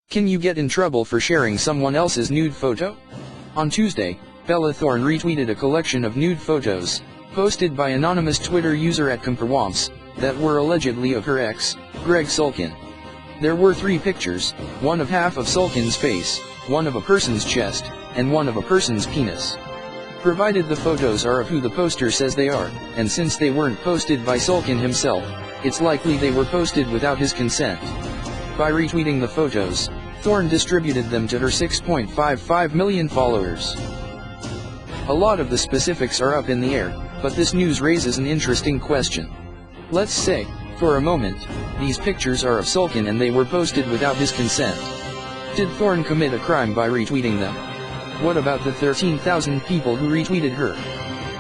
Can you get in trouble for sharing someone else's nude photo? On Tuesday, Bella Thorne retweeted a collection of nude photos, posted by anonymous Twitter user @Comperwomps, that were allegedly of her ex, Greg Sulkin. There were 3 pictures, one of half of Sulkin's face, one of a person's chest, and one of a person's penis. Provided the photos are of who the poster says they are, and since they weren't posted by Sulkin himself, it's likely they were posted without his consent. By retweeting the photos, Thorne distributed them to her 6.55 million followers. A lot of the specifics are up in the air, but this news raises an interesting question. Let's say, for a moment, these pictures are of Sulkin and they were posted without his consent. Did Thorne commit a crime by retweeting them? What about the 13,000 people who retweeted her?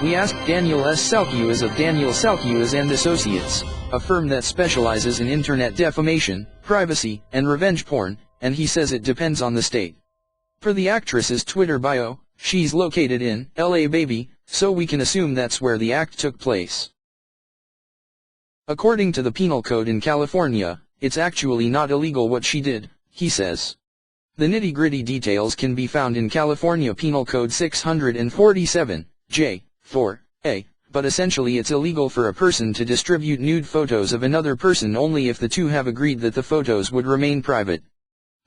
We asked Daniel S. Salkius of Daniel Salkius and Associates, a firm that specializes in internet defamation, privacy, and revenge porn, and he says it depends on the state. For the actress's Twitter bio, she's located in LA baby, so we can assume that's where the act took place. According to the penal code in California, it's actually not illegal what she did, he says. The nitty-gritty details can be found in California Penal Code 647, J, 4a, but essentially it's illegal for a person to distribute nude photos of another person only if the two have agreed that the photos would remain private.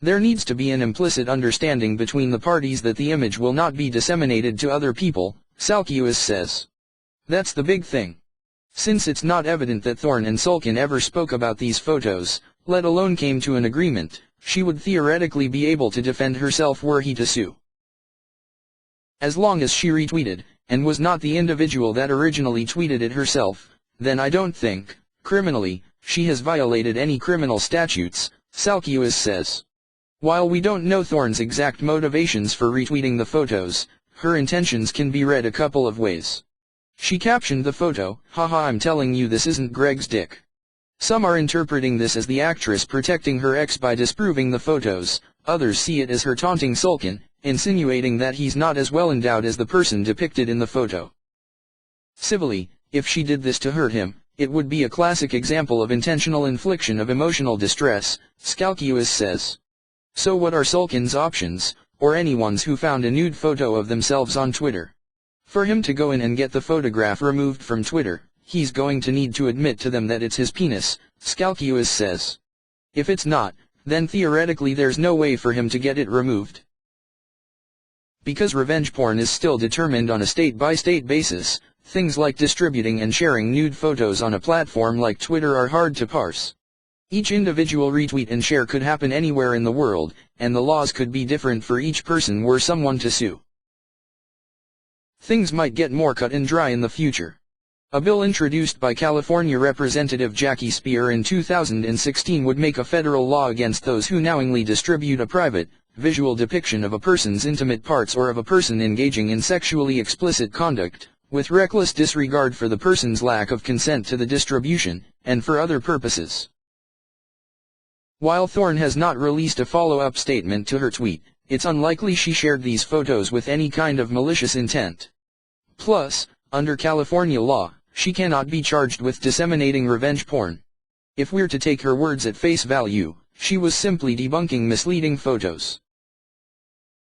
There needs to be an implicit understanding between the parties that the image will not be disseminated to other people, Salkius says. That's the big thing. Since it's not evident that Thorne and Sulkin ever spoke about these photos, let alone came to an agreement, she would theoretically be able to defend herself were he to sue. As long as she retweeted, and was not the individual that originally tweeted it herself, then I don't think, criminally, she has violated any criminal statutes, Salkius says. While we don't know Thorne's exact motivations for retweeting the photos, her intentions can be read a couple of ways. She captioned the photo, "Haha, I'm telling you this isn't Greg's dick." Some are interpreting this as the actress protecting her ex by disproving the photos, others see it as her taunting Sulkin, insinuating that he's not as well endowed as the person depicted in the photo. Civilly, if she did this to hurt him, it would be a classic example of intentional infliction of emotional distress, Salkius says. So what are Sulkin's options, or anyone's who found a nude photo of themselves on Twitter? For him to go in and get the photograph removed from Twitter, he's going to need to admit to them that it's his penis, Salkius says. If it's not, then theoretically there's no way for him to get it removed. Because revenge porn is still determined on a state-by-state basis, things like distributing and sharing nude photos on a platform like Twitter are hard to parse. Each individual retweet and share could happen anywhere in the world, and the laws could be different for each person were someone to sue. Things might get more cut and dry in the future. A bill introduced by California Representative Jackie Speer in 2016 would make a federal law against those who knowingly distribute a private, visual depiction of a person's intimate parts or of a person engaging in sexually explicit conduct, with reckless disregard for the person's lack of consent to the distribution, and for other purposes. While Thorne has not released a follow-up statement to her tweet, it's unlikely she shared these photos with any kind of malicious intent. Plus, under California law, she cannot be charged with disseminating revenge porn. If we're to take her words at face value, she was simply debunking misleading photos.